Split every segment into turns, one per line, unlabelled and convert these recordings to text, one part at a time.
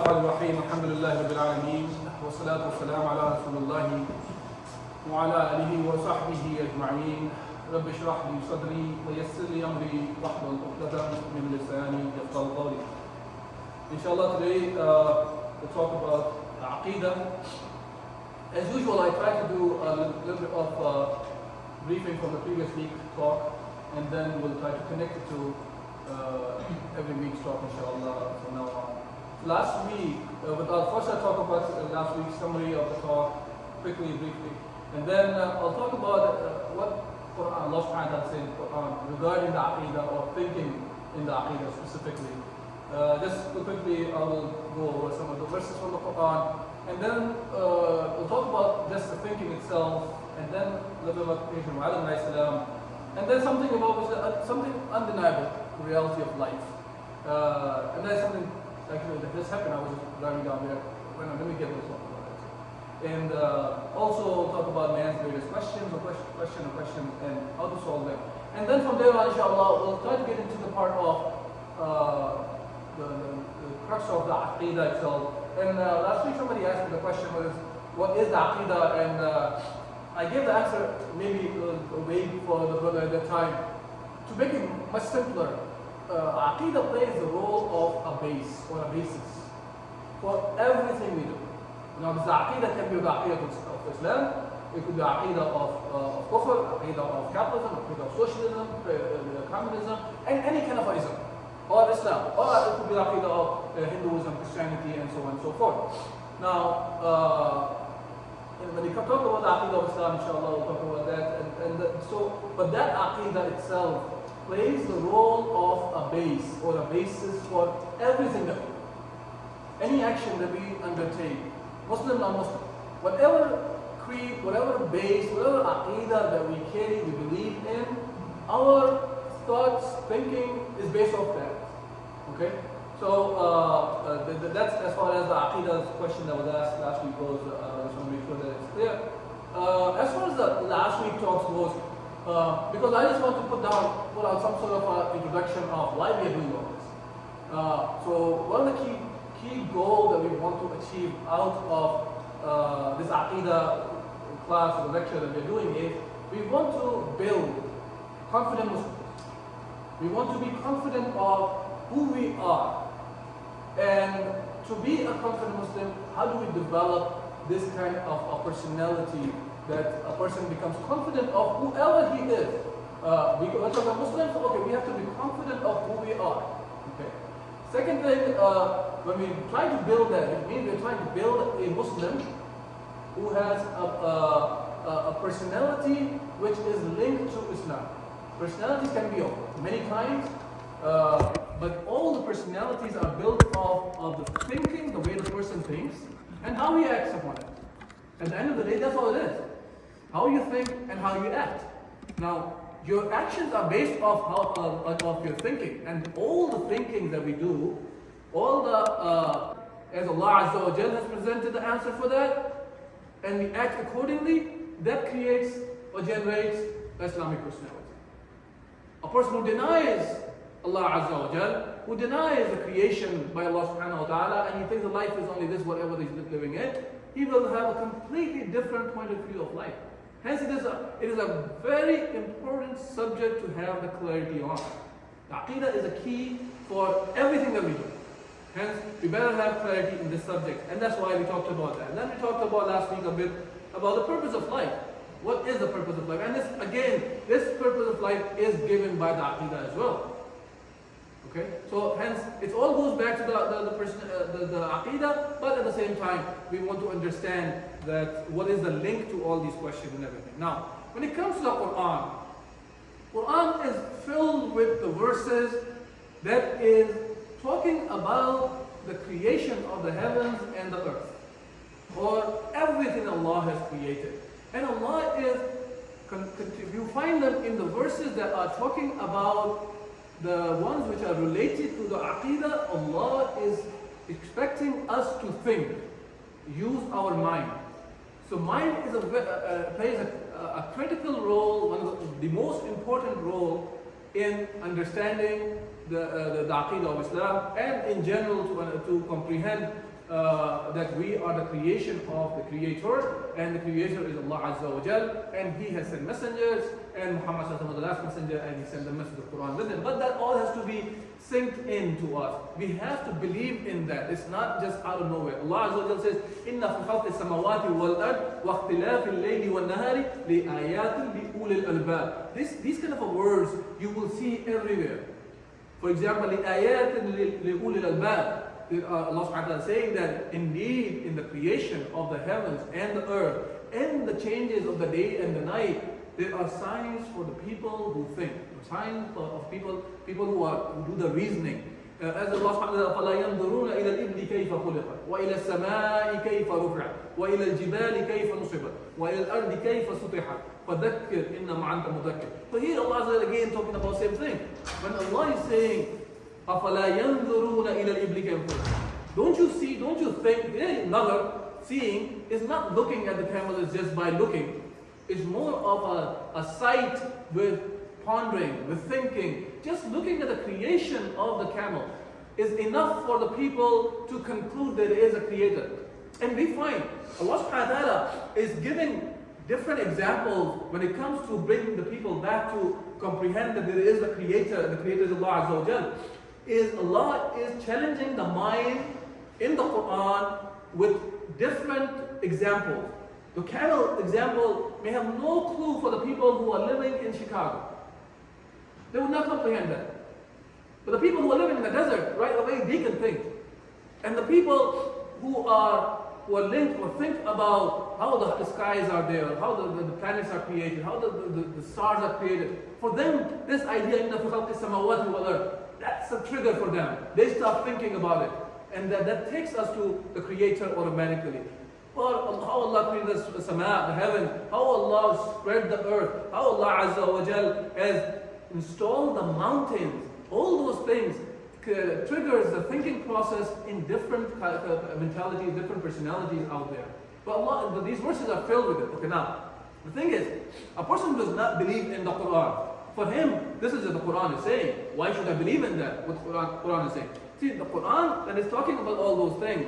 الرحمن الرحيم الحمد لله رب العالمين والصلاة والسلام على رسول الله وعلى آله وصحبه أجمعين رب اشرح لي صدري ويسر لي أمري واحلل عقدة من لساني يفقهوا قولي. Inshallah, today we'll talk about Aqeedah. As usual, I try to do a little bit of briefing from the previous week's talk, and then we'll try to connect it to every week's talk, inshallah, from now on. Last week, first I'll talk about last week's summary of the talk, quickly, briefly, and then I'll talk about what Quran, Allah subhanahu wa ta'ala said in the Quran regarding the Aqeedah or thinking in the Aqeedah specifically. Just quickly, I will go over some of the verses from the Quran, and then we'll talk about just the thinking itself, and then a little bit about creation of Adam alayhi salam, and then something about something undeniable, the reality of life. And that's something actually that just happened. I was just driving down there. Let me get this one. And also talk about man's greatest questions, and how to solve them. And then from there on, inshallah, we'll try to get into the part of the crux of the Aqeedah itself. And last week somebody asked me the question was, what is the Aqeedah? And I gave the answer maybe vague for the brother at that time. To make it much simpler, Aqeedah plays the role of a base or a basis for everything we do. Now, this Aqeedah can be the Aqeedah of Islam, it could be Aqeedah of Kufr, Aqeedah of capitalism, Aqeedah of socialism, communism, and any kind of ism, or Islam, or it could be the Aqeedah of Hinduism, Christianity, and so on and so forth. Now, when we talk about the Aqeedah of Islam, inshallah, we'll talk about that. But that Aqeedah itself plays the role of a base or a basis for everything that we do. Any action that we undertake, Muslim, non-Muslim, whatever creed, whatever base, whatever Aqeedah that we carry, we believe in, our thoughts, thinking is based off that. Okay? So that's as far as the Aqeedah question that was asked last week goes. I just want to make sure that it's clear. As far as the last week talks goes, because I just want to put out some sort of introduction of why we are doing all this. So one of the key goals that we want to achieve out of this Aqeedah class or lecture that we're doing is we want to build confident Muslims. We want to be confident of who we are. And to be a confident Muslim, how do we develop this kind of a personality that a person becomes confident of whoever he is? We're talking Muslims, okay, we have to be confident of who we are. Okay. Second thing, when we try to build that, it means we're trying to build a Muslim who has a personality which is linked to Islam. Personality can be of many kinds, but all the personalities are built of the thinking, the way the person thinks, and how he acts upon it. At the end of the day, that's all it is. How you think and how you act. Now, your actions are based off of your thinking, and all the thinking that we do, all as Allah Azza wa Jal has presented the answer for that, and we act accordingly, that creates or generates Islamic personality. A person who denies Allah Azza wa Jal, who denies the creation by Allah subhanahu wa ta'ala, and he thinks that life is only this, whatever he's living in, he will have a completely different point of view of life. Hence, it is a very important subject to have the clarity on. The Aqeedah is a key for everything that we do. Hence, we better have clarity in this subject, and that's why we talked about that. And then we talked about last week a bit about the purpose of life. What is the purpose of life? And this purpose of life is given by the Aqeedah as well. Okay, so hence it all goes back to the Aqeedah, but at the same time we want to understand that what is the link to all these questions and everything. Now, when it comes to the Quran is filled with the verses that is talking about the creation of the heavens and the earth, or everything Allah has created. And Allah is, you find them in the verses that are talking about the ones which are related to the Aqeedah. Allah is expecting us to think, use our mind. So mind plays a critical role, one of the most important role in understanding the Aqeedah of Islam, and in general to comprehend that we are the creation of the Creator, and the Creator is Allah Azza wa Jal, and He has sent messengers, and Muhammad Sallallahu Alaihi Wasallam was the last messenger, and He sent the message of the Quran with him. But that all has to be synced into us. We have to believe in that. It's not just out of nowhere. Allah Azza wa Jal says, "Inna fi khalqi samawati wal ard wa ikhtilafi al-layli wan nahari li ayatin li ulil albab." These kind of words you will see everywhere. For example, li ayatin li ulil albab. Allah subhanahu wa ta'ala is saying that indeed in the creation of the heavens and the earth and the changes of the day and the night, there are signs for the people who think, signs of people who do the reasoning. As Allah subhanahu wa ta'ala, فَلَا يَنْظُرُونَ إِلَى الْإِبْلِ كَيْفَ خُلِقَتْ وَإِلَى السَّمَاءِ كَيْفَ رُفِعَتْ وَإِلَى الْجِبَالِ كَيْفَ نُصِبَتْ وَإِلَى الْأَرْضِ كَيْفَ سُطِحَتْ فَذَكِّرْ إِنَّمَا أَنْتَ مُذَكِّرٌ. So here Allah is again talking about the same thing. When Allah is saying, أَفَلَا يَنْظُرُونَ إِلَى الْإِبْلِ كَيْفَ خُلِقَتْ. Don't you see, don't you think, another seeing is not looking at the camel, it's just by looking. It's more of a sight with pondering, with thinking. Just looking at the creation of the camel is enough for the people to conclude that there is a creator. And we find Allah subhanahu wa ta'ala is giving different examples when it comes to bringing the people back to comprehend that there is a creator, and the creator is Allah Azza wa Jal. Allah is challenging the mind in the Quran with different examples. The camel example may have no clue for the people who are living in Chicago. They would not comprehend that. But the people who are living in the desert, right away, they can think. And the people who are linked or think about how the skies are there, how the planets are created, how the stars are created. For them, this idea in the Aqeedah Session, that's a trigger for them. They start thinking about it. And that takes us to the Creator automatically. Or how Allah created the sama, the heaven, how Allah spread the earth, how Allah Azza wa Jal has installed the mountains. All those things triggers the thinking process in different mentalities, different personalities out there. But these verses are filled with it. Okay, now, the thing is, a person who does not believe in the Quran, for him, this is what the Quran is saying. Why should I believe in that? What the Quran is saying. See, the Quran that is talking about all those things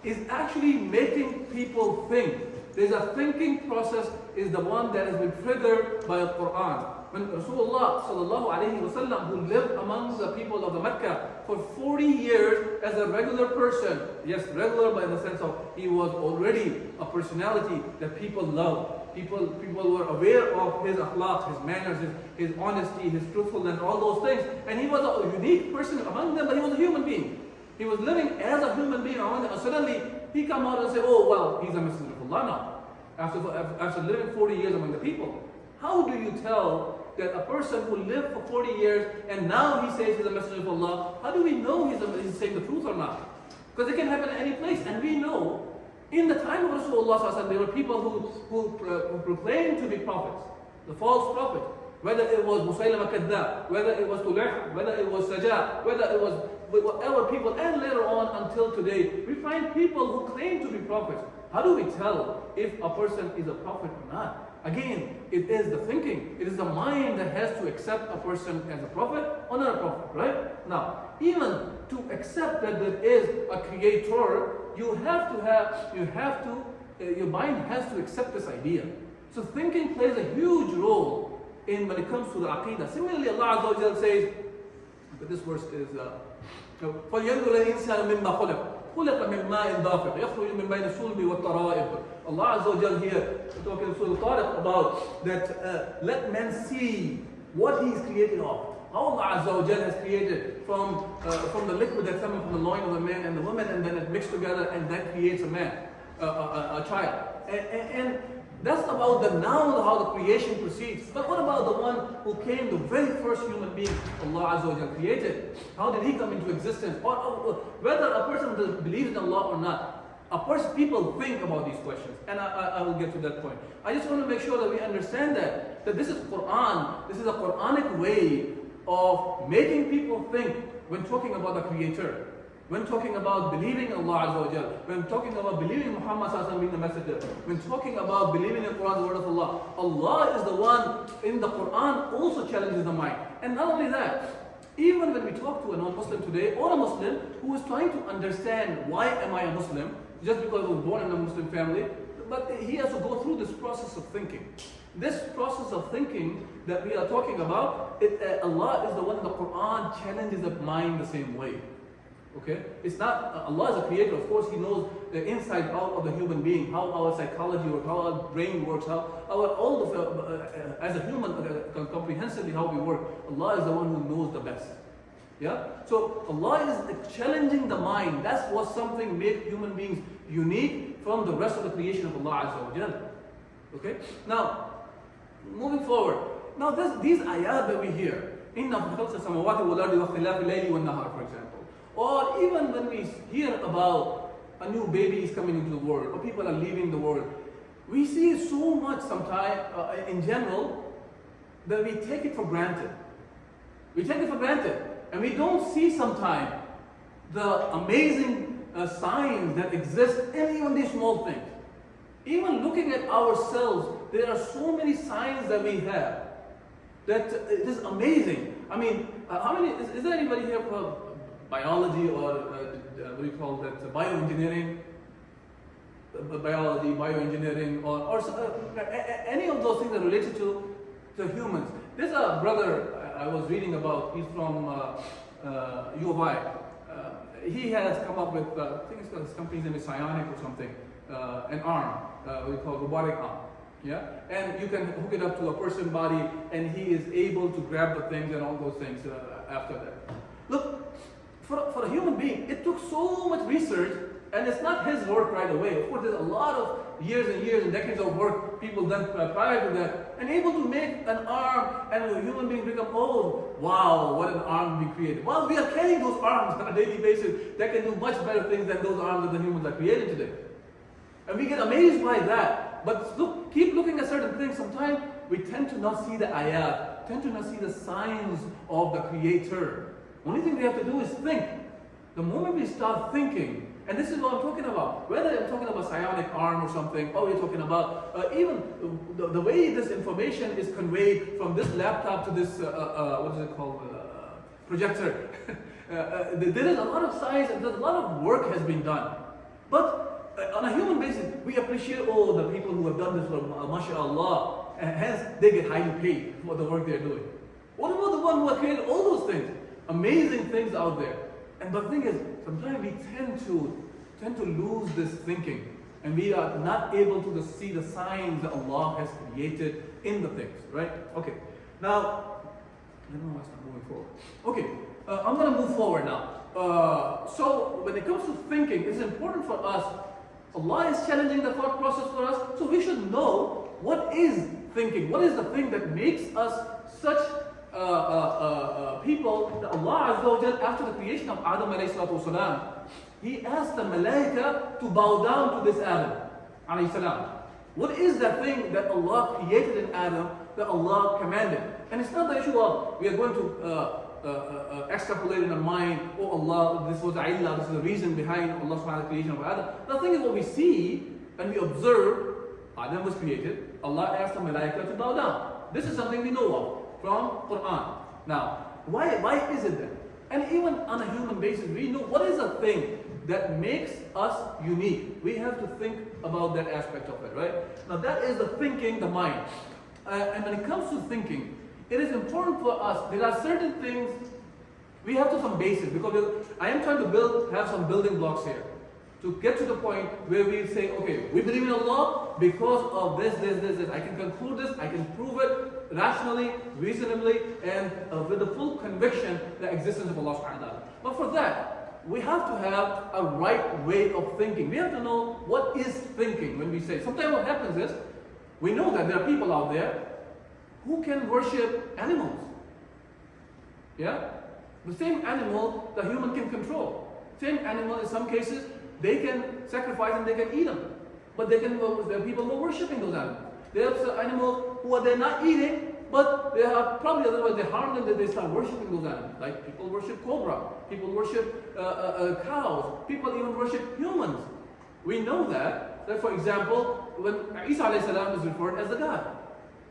is actually making people think. There's a thinking process is the one that has been triggered by the Quran. When Rasulullah sallallahu alaihi wasallam, who lived among the people of the Mecca for 40 years as a regular person, yes, regular but in the sense of he was already a personality that people loved. People were aware of his akhlaq, his manners, his honesty, his truthfulness, all those things. And he was a unique person among them, but he was a human being. He was living as a human being among them. And suddenly, he come out and say, oh, well, he's a messenger of Allah now. After living 40 years among the people. How do you tell that a person who lived for 40 years and now he says he's a messenger of Allah, how do we know he's saying the truth or not? Because it can happen at any place. And we know, in the time of Rasulullah, there were people who proclaimed to be prophets, the false prophet. Whether it was Musaylama Kadhab, whether it was Tulayh, whether it was Sajah, whether it was whatever people, and later on until today, we find people who claim to be prophets. How do we tell if a person is a prophet or not? Again, it is the thinking, it is the mind that has to accept a person as a prophet or not a prophet, right? Now, even to accept that there is a creator, your mind has to accept this idea. So thinking plays a huge role when it comes to the Aqeedah. Similarly, Allah Azza wa Jalla says, but this verse is, فَلْيَنْظُرِ الْإِنسَانُ مِمَّا خُلِقَ خُلِقَ مِنْ مَاءٍ دَافِقٍ يَخْرُجُ مِنْ بَيْنِ الصُّلْبِ وَالتَّرَائِبِ. Allah Azza wa Jalla here, talking to Surah Tariq about that, let man see what he is created of. How Allah Azza wa Jalla has created from the liquid that's coming from the loin of a man and the woman, and then it mixed together, and that creates a man, a child. And that's about how the creation proceeds. But what about the one who came, the very first human being Allah Azza wa Jalla created? How did he come into existence? Or whether a person believes in Allah or not. People think about these questions, and I will get to that point. I just want to make sure that we understand that this is Quran. This is a Quranic way of making people think when talking about the Creator. When talking about believing in Allah Azza wa Jal, when talking about believing Muhammad Sallallahu Alaihi Wasallam being the messenger, when talking about believing in Quran, the word of Allah, Allah is the one in the Quran also challenges the mind. And not only that, Even when we talk to a non-Muslim today or a Muslim who is trying to understand why am I a Muslim, just because I was born in a Muslim family, but he has to go through this process of thinking. This process of thinking that we are talking about, Allah is the one in the Quran challenges the mind the same way. Okay? It's not, Allah is a creator, of course He knows the inside out of the human being, how our psychology works, how our brain works, how our, all of, as a human, comprehensively how we work. Allah is the one who knows the best. Yeah? So Allah is challenging the mind. That's what something makes human beings unique from the rest of the creation of Allah Azza wa Jalla. Okay? Now, moving forward. Now these ayat that we hear, إِنَّ فِي خَلْقِ السَّمَاوَاتِ وَالْأَرْضِ وَاخْتِلَافِ اللَّيْلِ وَالنَّهَارِ, for example. Or even when we hear about a new baby is coming into the world, or people are leaving the world, we see so much sometimes, in general, that we take it for granted. We take it for granted. And we don't see sometimes the amazing signs that exist in even these small things. Even looking at ourselves, there are so many signs that we have that it is amazing. I mean, how many, is there anybody here for biology or what do you call that, bioengineering? Biology, bioengineering, or any of those things that are related to humans. There's a brother I was reading about, he's from UIC. He has come up with, I think it's called, his company's name is Psionic or something, an arm, we call robotic arm. Yeah? And you can hook it up to a person's body and he is able to grab the things and all those things after that. Look, for a human being, it took so much research, and it's not his work right away. Of course, there's a lot of years and years and decades of work people done prior to that, and able to make an arm and a human being become, oh, wow, what an arm we created. Well, we are carrying those arms on a daily basis that can do much better things than those arms that the humans are creating today. And we get amazed by that. But look, keep looking at certain things. Sometimes we tend to not see the ayat, tend to not see the signs of the Creator. Only thing we have to do is think. The moment we start thinking, and this is what I'm talking about, whether I'm talking about psionic arm or something, or you're talking about even the way this information is conveyed from this laptop to this, what is it called, projector. There is a lot of science and there's a lot of work has been done. But on a human basis, we appreciate all the people who have done this for mashallah, and hence they get highly paid for the work they're doing. What about the one who have created all those things? Amazing things out there. And the thing is, sometimes we tend to lose this thinking, and we are not able to see the signs that Allah has created in the things, right? Okay. Now, I don't know why it's not moving forward. Okay, I'm going to move forward now. So when it comes to thinking, it's important for us. Allah is challenging the thought process for us, so we should know what is thinking. What is the thing that makes us such people that Allah Azza wa Jal, after the creation of Adam alayhi salatu wasalam, He asked the malaika to bow down to this Adam alayhi salam. What is that thing that Allah created in Adam that Allah commanded? And it's not the issue of we are going to extrapolate in our mind, oh Allah, this was illah, this is the reason behind Allah subhanahu wa ta'ala creation of Adam. The thing is what we see and we observe, Adam was created, Allah asked the malaika to bow down. This is something we know of from Quran. Now, why is it that? And even on a human basis, we know what is a thing that makes us unique. We have to think about that aspect of it, right? Now that is the thinking, the mind. And when it comes to thinking, it is important for us, there are certain things, we have to some basis, because I am trying to have some building blocks here. To get to the point where we say, okay, we believe in Allah because of this. I can conclude this, I can prove it rationally, reasonably, and with the full conviction the existence of Allah subhanahu wa ta'ala. But for that, we have to have a right way of thinking. We have to know what is thinking when we say. Sometimes what happens is, we know that there are people out there who can worship animals. Yeah? The same animal the human can control. Same animal in some cases, they can sacrifice and they can eat them. But there are people who are worshipping those animals. There are animals who they're not eating, but they are probably otherwise they harm them, that they start worshipping those animals. Like people worship cobra, people worship cows, people even worship humans. We know that for example, when Isa alayhi salam is referred as the God.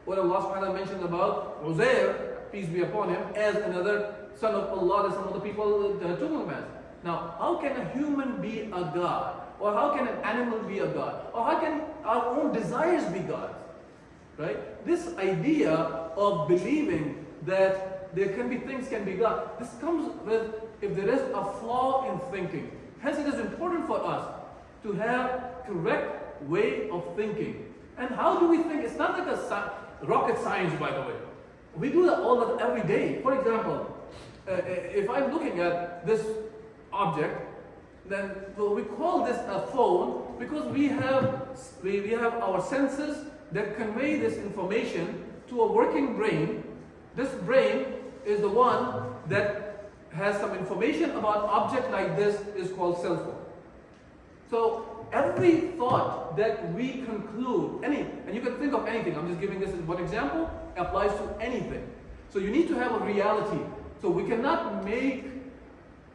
When Allah subhanahu wa ta'ala mentions about Uzair, peace be upon him, as another son of Allah that some of the people took him as. Now, how can a human be a God? Or how can an animal be a God? Or how can our own desires be gods? Right? This idea of believing that there can be things can be God, this comes with if there is a flaw in thinking. Hence it is important for us to have correct way of thinking. And how do we think? It's not like a rocket science, by the way. We do that every day. For example, if I'm looking at this object, then we call this a phone because we have our senses that convey this information to a working brain. This brain is the one that has some information about object like this is called cell phone. So every thought that we conclude, and you can think of anything, I'm just giving this as one example, applies to anything. So you need to have a reality. So we cannot make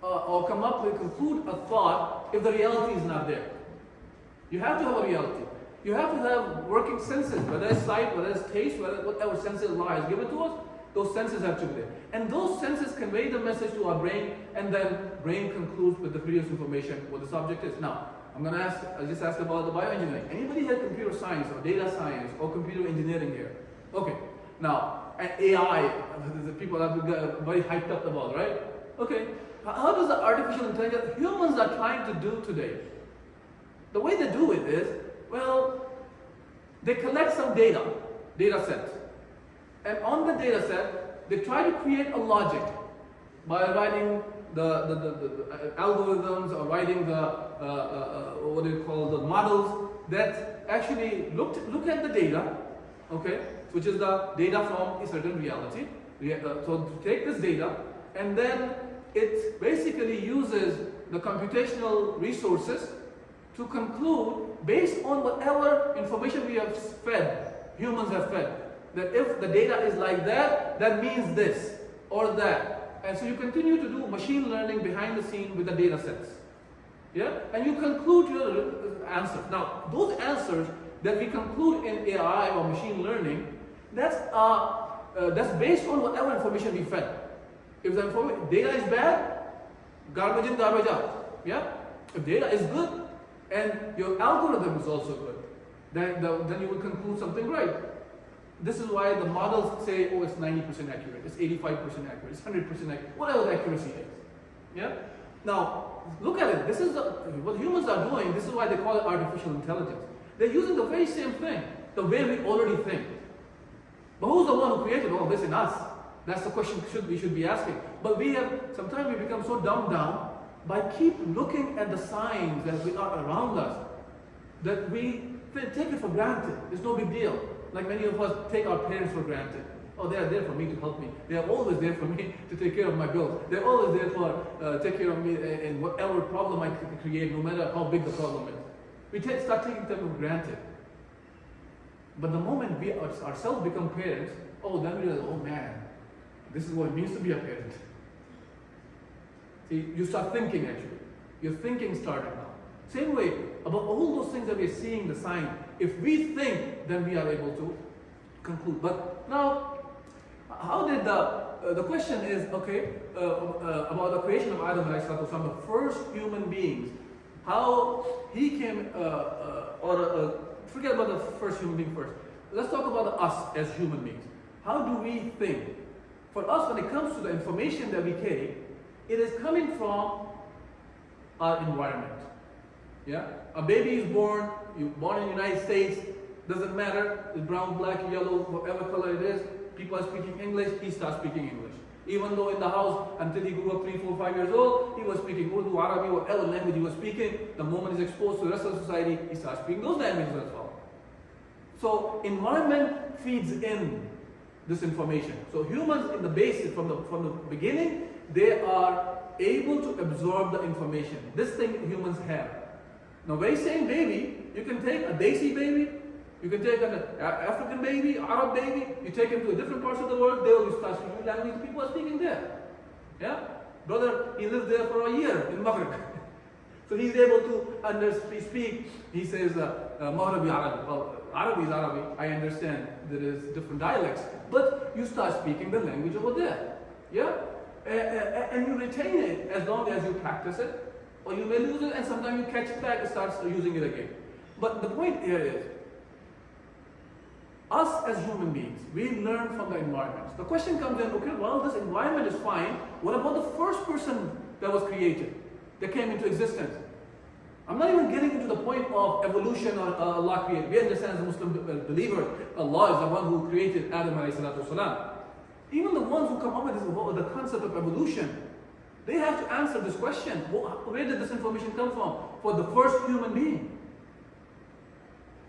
or come up with, conclude a thought if the reality is not there. You have to have a reality. You have to have working senses, whether it's sight, whether it's taste, whatever senses Allah has given to us, those senses have to be there. And those senses convey the message to our brain, and then brain concludes with the previous information what the subject is. Now, I just asked about the bioengineering. Anybody had computer science or data science or computer engineering here? Okay. Now, AI, the people are very hyped up about, right? Okay. How does the artificial intelligence humans are trying to do today? The way they do it is, well, they collect some data set. And on the data set, they try to create a logic by writing the algorithms or writing the models that actually look at the data, okay, which is the data from a certain reality. So to take this data, and then it basically uses the computational resources to conclude based on whatever information we have fed, humans have fed, that if the data is like that, that means this or that. And so you continue to do machine learning behind the scene with the data sets. Yeah? And you conclude your answer. Now, those answers that we conclude in AI or machine learning, that's based on whatever information we fed. If the data is bad, garbage in, garbage out. Yeah? If data is good and your algorithm is also good, then you will conclude something right. This is why the models say, oh, it's 90% accurate, it's 85% accurate, it's 100% accurate, whatever the accuracy is. Yeah? Now, look at it. This is what humans are doing. This is why they call it artificial intelligence. They're using the very same thing, the way we already think. But who's the one who created all this in us? That's the question we should be asking. But sometimes we become so dumbed down by keep looking at the signs that we are around us that we take it for granted. It's no big deal. Like many of us take our parents for granted. Oh, they are there for me to help me. They are always there for me to take care of my bills. They're always there for take care of me in whatever problem I create, no matter how big the problem is. We start taking them for granted. But the moment we ourselves become parents, then we realize, oh man, this is what it means to be a parent. See, you start thinking actually. Your thinking started now. Same way, about all those things that we're seeing, the sign, if we think, then we are able to conclude. But now, how did the question is, okay, about the creation of Adam alayhi salatu wasalam, the first human beings, how he came, forget about the first human being first. Let's talk about us as human beings. How do we think? For us, when it comes to the information that we carry, it is coming from our environment. Yeah? A baby is born, you're born in the United States, doesn't matter, it's brown, black, yellow, whatever color it is, people are speaking English, he starts speaking English. Even though in the house, until he grew up 3, 4, 5 years old, he was speaking Urdu, Arabic, whatever language he was speaking, the moment he's exposed to the rest of society, he starts speaking those languages as well. So environment feeds in this information. So humans in the basis, from the beginning, they are able to absorb the information. This thing humans have. Now, very same baby, you can take a Desi baby, you can take an African baby, Arab baby, you take him to different parts of the world, they will start speaking language people are speaking there. Yeah? Brother, he lived there for a year in Maghreb. So he's able to speak. He says, Maghrabi Arabi. Well, Arabi is Arabi, I understand there is different dialects. But you start speaking the language over there. Yeah? and you retain it as long as you practice it, or you may lose it and sometimes you catch it back and start using it again. But the point here is, us as human beings, we learn from the environment. The question comes in, okay, well, this environment is fine. What about the first person that was created, that came into existence? I'm not even getting into the point of evolution or Allah created. We understand as a Muslim believer, Allah is the one who created Adam alayhi salatu wasalam. Even the ones who come up with the concept of evolution, they have to answer this question. Where did this information come from? For the first human being.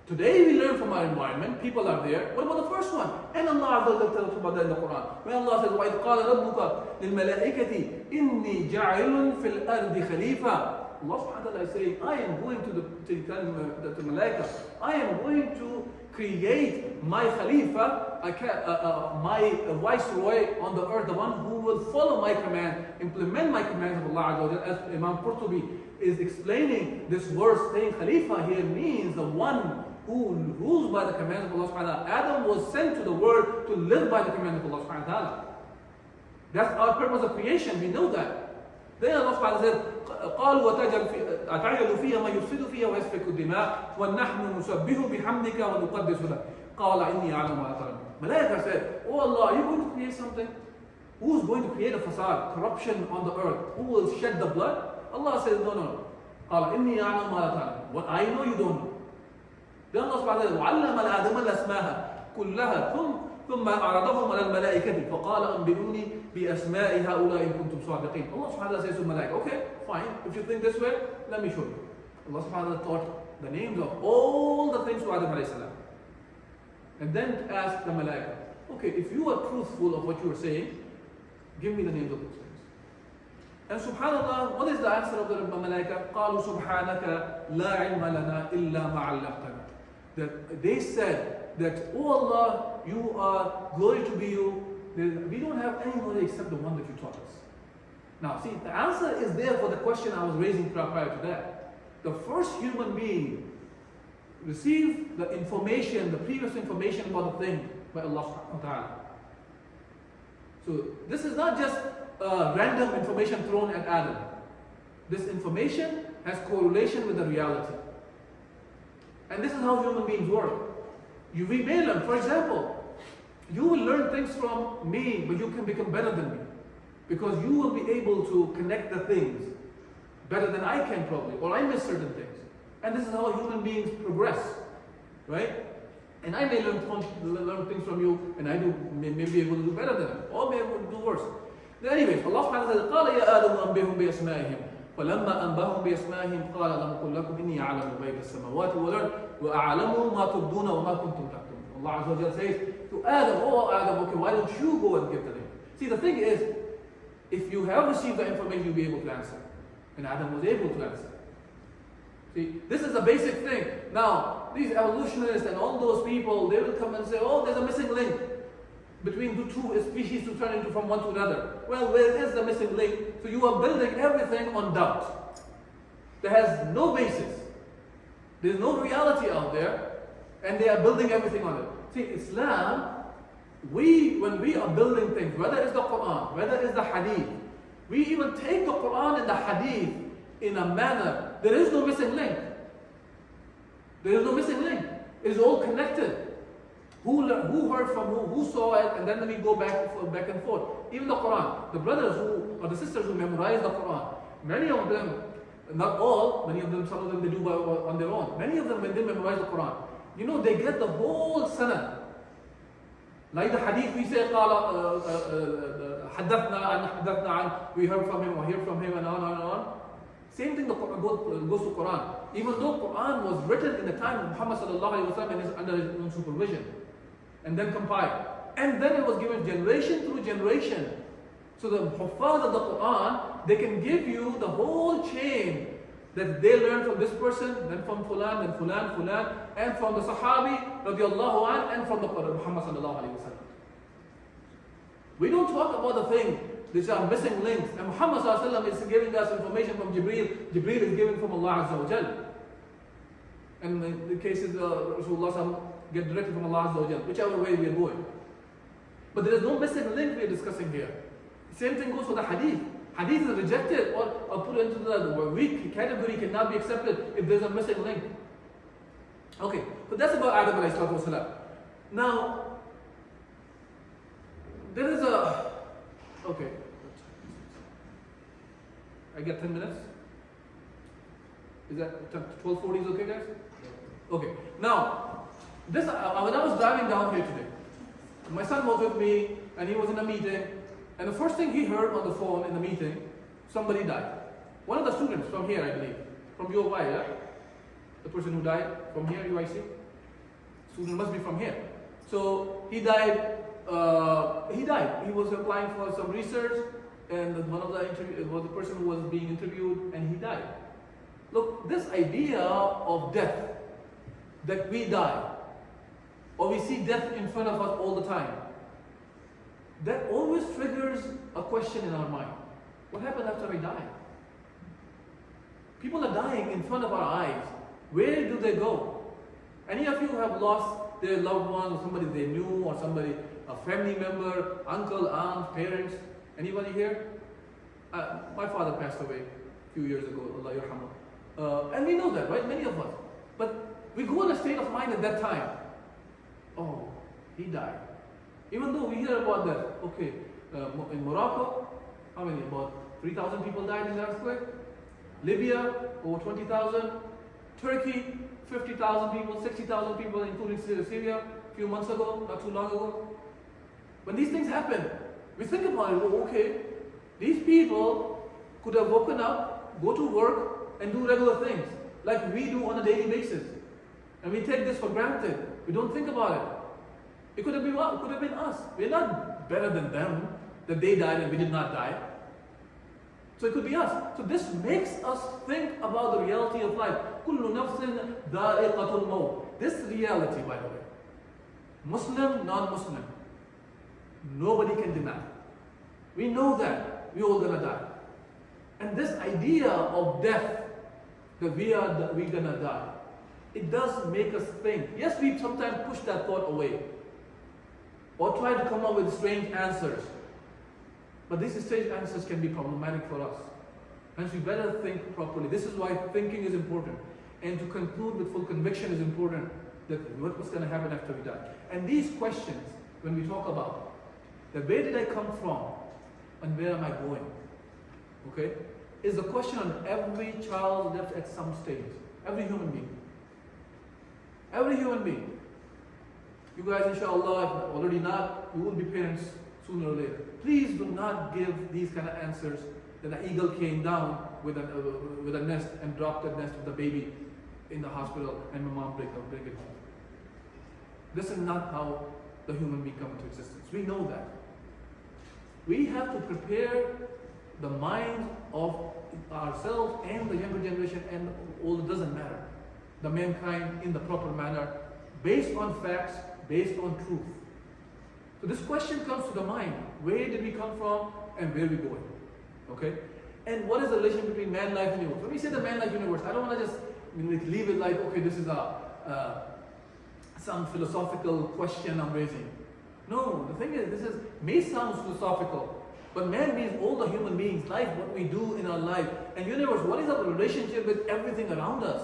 Today we learn from our environment, people are there. What about the first one? And Allah tells us about that in the Quran. When Allah says, وَإِذْ قَالَ رَبُّكَ لِلْمَلَائِكَةِ إِنِّي جَاعِلٌ فِي الْأَرْضِ خَلِيفَةً. Allah subhanahu wa ta'ala is saying, I am going to the Malaika, I am going to create my Khalifa, my viceroy on the earth, the one who will follow my command, implement my commands of Allah. As Imam Qurtubi is explaining this verse, saying Khalifa here means the one who rules by the commands of Allah subhanahu wa ta'ala. Adam was sent to the world to live by the commands of Allah subhanahu wa ta'ala. That's our purpose of creation, we know that. Then Allah subhanahu wa ta'ala said, قالوا أتعجل فيها ما يفسد فيها ويسفك الدماء ونحن نسبح بحمدك ونقدس لك قال إني أعلم ما لا تعلمون. Malaika said, oh Allah, are you going to create something? Who's going to create a fasad, corruption on the earth? Who will shed the blood? Allah says, no. قال إني أعلم ما لا تعلمون. What I know you don't know. Then Allah subhanahu wa ta'ala وعلم الآدم الأسماء كلها ثم أعرضهم على الملائكة فقال أنبئوني بأسماء هؤلاء إن كنتم صادقين. Allah subhanahu wa ta'ala says to Malaika, okay, fine, if you think this way, let me show you. Allah subhanahu wa ta'ala taught the names of all the things to Adam alayhi salam. And then asked the Malaika, okay, if you are truthful of what you are saying, give me the names of those things. And subhanallah, what is the answer of the Malaika? قالوا سبحانك لا علم لنا إلا ما علمتنا. That they said that, oh Allah, you are, glory to be you, we don't have any knowledge except the one that you taught us. Now see, the answer is there for the question I was raising prior to that. The first human being received the information, the previous information about the thing by Allah subhanahu wa ta'ala. So this is not just random information thrown at Adam. This information has correlation with the reality. And this is how human beings work. We may learn, for example, you will learn things from me, but you can become better than me. Because you will be able to connect the things better than I can probably, or I miss certain things. And this is how human beings progress, right? And I may learn things from you, and I may be able to do better than them, or may be able to do worse. Then anyways, Allah subhanahu wa ta'ala says, قَالَ يَا آدَمُ أَنْبِهُمْ بِأَسْمَائِهِمْ فَلَمَّا أَنْبَهُمْ بِأَسْمَائِهِمْ قَالَ لَمْ قُلْ لَكُمْ إِنِّي أَعْلَمُ غَيْبَ السَّمَاوَاتِ وَالْأَرْضِ وَأَعْلَمُ مَا تُبْدُونَ وَمَا كُنْتُمْ تَكْتُمُونَ. Allah Azza wa Jalla says to Adam, oh Adam, okay, why don't you go and give the name? See, the thing is, if you have received the information, you'll be able to answer. And Adam was able to answer. See, this is a basic thing. Now, these evolutionists and all those people, they will come and say, oh, there's a missing link between the two species to turn into from one to another. Well, where is the missing link? So you are building everything on doubt. There has no basis. There's no reality out there, and they are building everything on it. See, Islam, when we are building things, whether it's the Quran, whether it's the Hadith, we even take the Quran and the Hadith in a manner, there is no missing link. There is no missing link. It is all connected. Who heard from who saw it, and then we go back and forth. Even the Quran, the brothers or the sisters who memorize the Quran, many of them, not all, many of them, some of them they do on their own. Many of them, when they memorize the Quran, you know, they get the whole sanad. Like the hadith, we say, حدثنا عن, we heard from him or hear from him, and on and on. Same thing goes to Quran. Even though Quran was written in the time of Muhammad sallallahu alaihi wasallam and is under his own supervision, and then compiled, and then it was given generation through generation. So the Huffaz of the Quran, they can give you the whole chain that they learned from this person, then from Fulan, then Fulan, and from the Sahabi radiallahu an, and from the Muhammad sallallahu alaihi wasallam. We don't talk about the thing, these are missing links. And Muhammad sallallahu alaihi wasallam is giving us information from Jibreel. Jibreel is giving from Allah Azza wa Jal. And in the cases Rasulullah get directly from Allah Azza wa Jal, whichever way we are going. But there is no missing link we are discussing here. Same thing goes for the hadith. Hadith is rejected or put into the weak category, cannot be accepted if there's a missing link. Okay, so that's about Adam alayhi salatu wasalam. Now, there is a, okay, I get 10 minutes? Is that 12:40 is okay, guys? Okay, now, this when I was driving down here today, my son was with me and he was in a meeting, and the first thing he heard on the phone in the meeting, somebody died. One of the students from here, I believe, from UIC, yeah? The person who died from here, UIC? Student must be from here. So he died. He was applying for some research, and one of the was the person who was being interviewed, and he died. Look, this idea of death, that we die, or we see death in front of us all the time, that always triggers a question in our mind. What happens after we die? People are dying in front of our eyes. Where do they go? Any of you have lost their loved one, or somebody they knew, or somebody, a family member, uncle, aunt, parents? Anybody here? My father passed away a few years ago, Allah yarhamu. And we know that, right? Many of us. But we go in a state of mind at that time. Oh, he died. Even though we hear about that, okay, in Morocco, how many? About 3,000 people died in the earthquake. Libya, over 20,000. Turkey, 50,000 people, 60,000 people, including Syria, a few months ago, not too long ago. When these things happen, we think about it, oh, okay, these people could have woken up, go to work, and do regular things, like we do on a daily basis. And we take this for granted. We don't think about it. It could have been what? It could have been us. We're not better than them, that they died and we did not die. So it could be us. So this makes us think about the reality of life. كُلُّ نَفْسٍ ذَائِقَةُ الْمَوْتِ. This reality, by the way, Muslim, non-Muslim, nobody can deny. We know that we're all gonna die. And this idea of death, that we're gonna die, it does make us think. Yes, we sometimes push that thought away, or try to come up with strange answers. But these strange answers can be problematic for us. Hence, we better think properly. This is why thinking is important. And to conclude with full conviction is important, that what's going to happen after we die. And these questions, when we talk about, that where did I come from and where am I going? Okay? Is a question on every child's lips at some stage. Every human being. Every human being. You guys, inshallah, if already not, you will be parents sooner or later. Please do not give these kind of answers that an eagle came down with a nest and dropped that nest with the baby in the hospital and my mom bring it home. This is not how the human being comes into existence. We know that. We have to prepare the minds of ourselves and the younger generation, and all, it doesn't matter, the mankind, in the proper manner, based on facts, based on truth. So this question comes to the mind. Where did we come from and where are we going? Okay? And what is the relation between man, life, and universe? When we say the man, life, universe, I don't want to just leave it like, okay, this is some philosophical question I'm raising. No, the thing is, this may sound philosophical, but man means all the human beings, life, what we do in our life, and universe, what is our relationship with everything around us?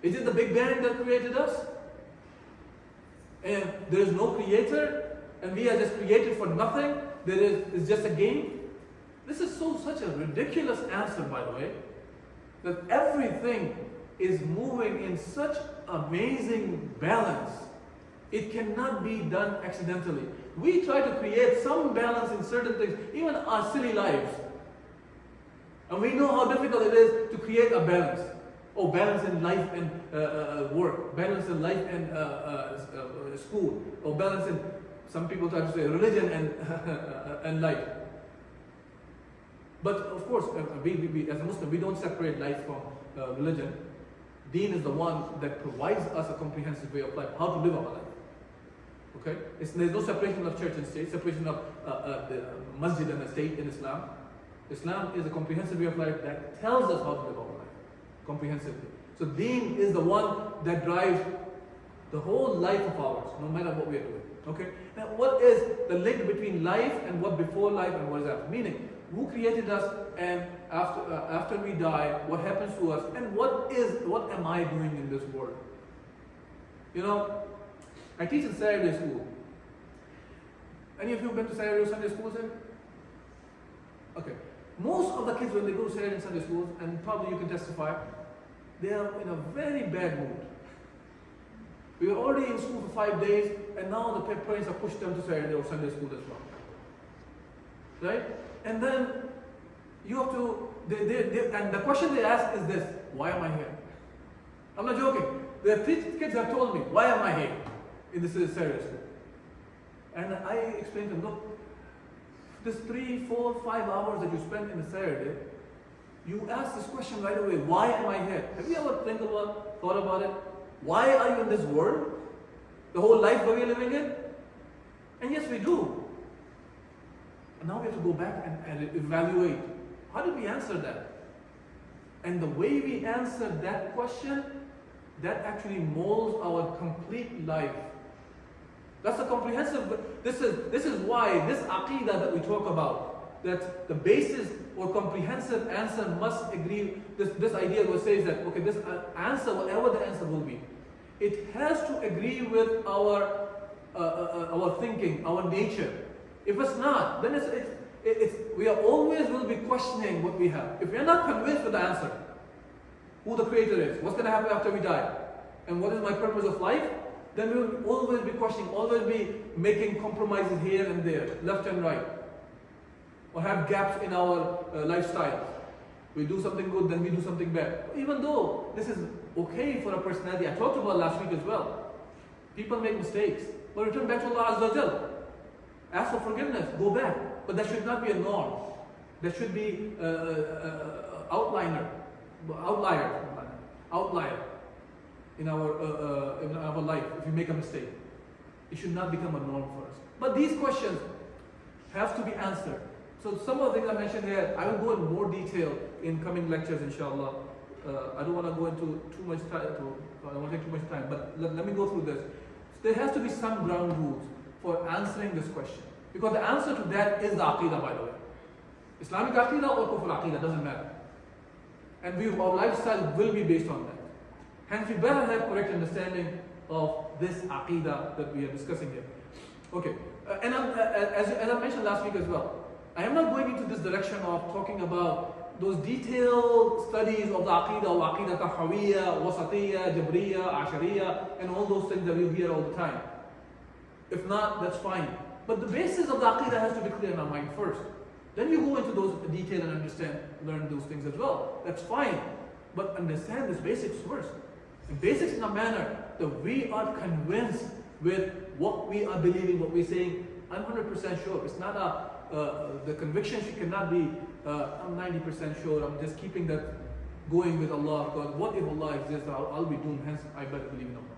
Is it the Big Bang that created us? And there is no creator, and we are just created for nothing? It's just a game? This is such a ridiculous answer, by the way, that everything is moving in such amazing balance. It cannot be done accidentally. We try to create some balance in certain things, even our silly lives. And we know how difficult it is to create a balance. Oh, balance in life and work, balance in life and school, or balance in, some people try to say, religion and life. But of course, we as a Muslim, we don't separate life from religion. Deen is the one that provides us a comprehensive way of life, how to live our life. Okay? There's no separation of church and state, separation of the masjid and the state in Islam. Islam is a comprehensive way of life that tells us how to live our life comprehensively. So Deen is the one that drives The whole life of ours, no matter what we are doing. Okay? Now, what is the link between life and what before life and what is after? Meaning, who created us, and after we die, what happens to us, and what am I doing in this world? You know, I teach in Saturday school. Any of you have been to Saturday or Sunday schools here? Okay. Most of the kids, when they go to Saturday and Sunday schools, and probably you can testify, they are in a very bad mood. We were already in school for 5 days, and now the parents have pushed them to Saturday or Sunday school as well. Right? And then you have to, and the question they ask is this: why am I here? I'm not joking. The kids have told me, why am I here in this Saturday school? And I explained to them, look, this 3, 4, 5 hours that you spend in a Saturday, you ask this question right away: why am I here? Have you ever thought about it? Why are you in this world? The whole life that we're living in? And yes, we do. And now we have to go back and evaluate. How did we answer that? And the way we answered that question, that actually molds our complete life. That's a comprehensive, this is why this Aqeedah that we talk about, that the basis or comprehensive answer must agree, this idea that says that, okay, this answer, whatever the answer will be, it has to agree with our thinking, our nature. If it's not, then we are always will be questioning what we have. If we are not convinced with the answer, who the Creator is, what's going to happen after we die, and what is my purpose of life, then we will always be questioning, always be making compromises here and there, left and right, or have gaps in our lifestyle. We do something good, then we do something bad. Even though this is okay for a personality, I talked about last week as well. People make mistakes, but return back to Allah Azza wa Jal. Ask for forgiveness, go back. But that should not be a norm. That should be outlier in our life. If we make a mistake, it should not become a norm for us. But these questions have to be answered. So some of the things I mentioned here, I will go in more detail in coming lectures, inshallah. I don't want to go into too much time. I don't want to take too much time. But let me go through this. There has to be some ground rules for answering this question, because the answer to that is the Aqeedah, by the way. Islamic Aqeedah or Kufr Aqeedah, doesn't matter. And our lifestyle will be based on that. Hence, we better have correct understanding of this Aqeedah that we are discussing here. Okay, and as I mentioned last week as well, I am not going into this direction of talking about those detailed studies of the Aqeedah, or Aqeedah Tahawiyya, Wasatiyya, Jabriyya, Ashariyya, and all those things that you hear all the time. If not, that's fine. But the basis of the Aqeedah has to be clear in our mind first. Then you go into those detail and learn those things as well. That's fine. But understand this basics first. The basics in a manner that we are convinced with what we are believing, what we're saying. I'm 100% sure. It's not the conviction cannot be, I'm 90% sure, I'm just keeping that going with Allah, because what if Allah exists, I'll be doomed, hence I better believe in Allah.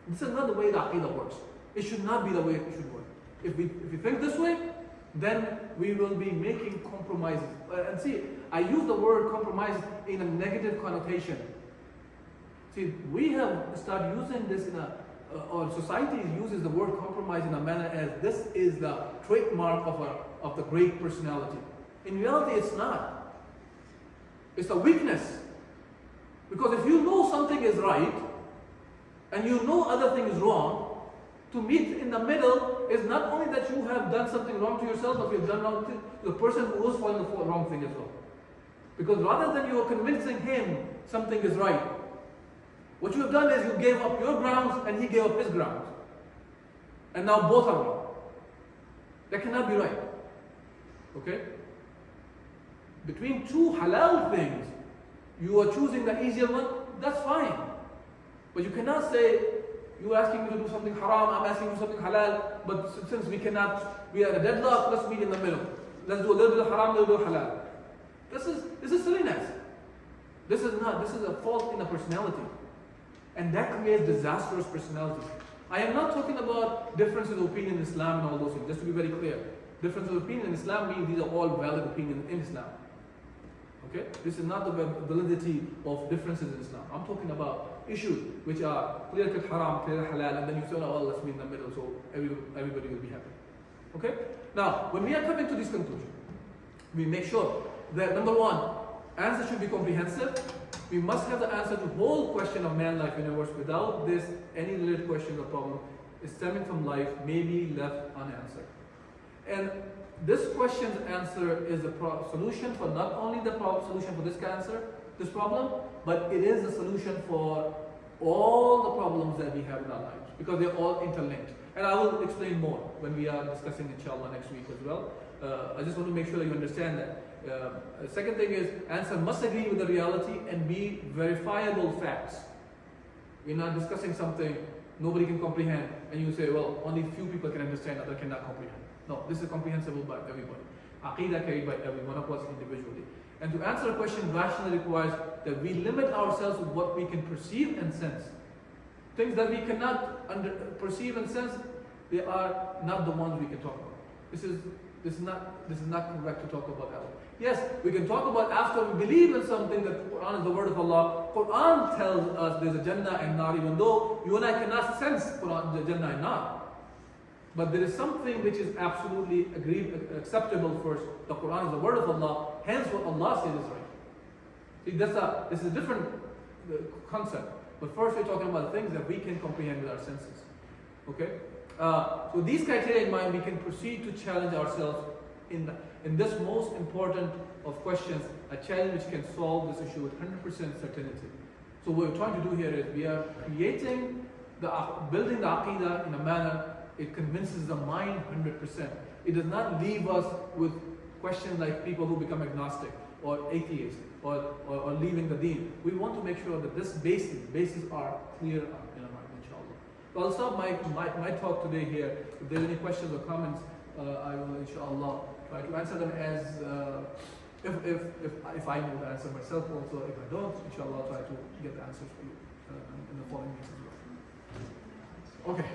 This is not the way the Aqeedah works. It should not be the way it should work. If we think this way, then we will be making compromises. And see, I use the word compromise in a negative connotation. See, we have started using this or society uses the word compromise in a manner as this is the trademark of the great personality. In reality, it's not. It's a weakness. Because if you know something is right, and you know other thing is wrong, to meet in the middle is not only that you have done something wrong to yourself, but you have done wrong to the person who is following the wrong thing as well. Because rather than you are convincing him something is right, what you have done is you gave up your grounds and he gave up his grounds. And now both are wrong. That cannot be right. Okay? Between two halal things, you are choosing the easier one, that's fine. But you cannot say, you're asking me to do something haram, I'm asking you to do something halal, but since we are at a deadlock, let's meet in the middle. Let's do a little bit of haram, a little bit of halal. This is silliness. This is a fault in a personality. And that creates disastrous personalities. I am not talking about differences of opinion in Islam and all those things, just to be very clear. Differences of opinion in Islam means these are all valid opinions in Islam. Okay? This is not the validity of differences in Islam. I'm talking about issues which are clear-cut haram, clear halal, and then you say, oh, let's be in the middle so everybody will be happy. Okay? Now, when we are coming to this conclusion, we make sure that number one, answer should be comprehensive. We must have the answer to the whole question of man, life, universe. Without this, any related question or problem is stemming from life may be left unanswered. And this question's answer is the solution for not only the solution for this problem, but it is the solution for all the problems that we have in our lives, because they're all interlinked. And I will explain more when we are discussing inshallah next week as well. I just want to make sure that you understand that. The second thing is, answer must agree with the reality and be verifiable facts. We're not discussing something nobody can comprehend and you say, well, only few people can understand, others cannot comprehend. No, this is comprehensible by everybody. Aqeedah carried by every one of us individually. And to answer a question rationally requires that we limit ourselves to what we can perceive and sense. Things that we cannot perceive and sense, they are not the ones we can talk about. This is not correct to talk about that. Yes, we can talk about after we believe in something that the Quran is the word of Allah. Quran tells us there's a Jannah and Nar, even though you and I cannot sense Quran, the Jannah and Nar. But there is something which is absolutely acceptable first. The Quran is the word of Allah, hence what Allah says is right. See, this is a different concept. But first we're talking about things that we can comprehend with our senses. Okay? So these criteria in mind, we can proceed to challenge ourselves in this most important of questions, a challenge which can solve this issue with 100% certainty. So what we're trying to do here is we are building the Aqeedah in a manner it convinces the mind 100%. It does not leave us with questions like people who become agnostic or atheists or leaving the deen. We want to make sure that this bases are clear in our mind, inshallah. So I'll stop my talk today here. If there are any questions or comments, I will inshallah try to answer them as if I know the answer myself also. If I don't, inshallah I'll try to get the answers for you in the following weeks as well. Okay.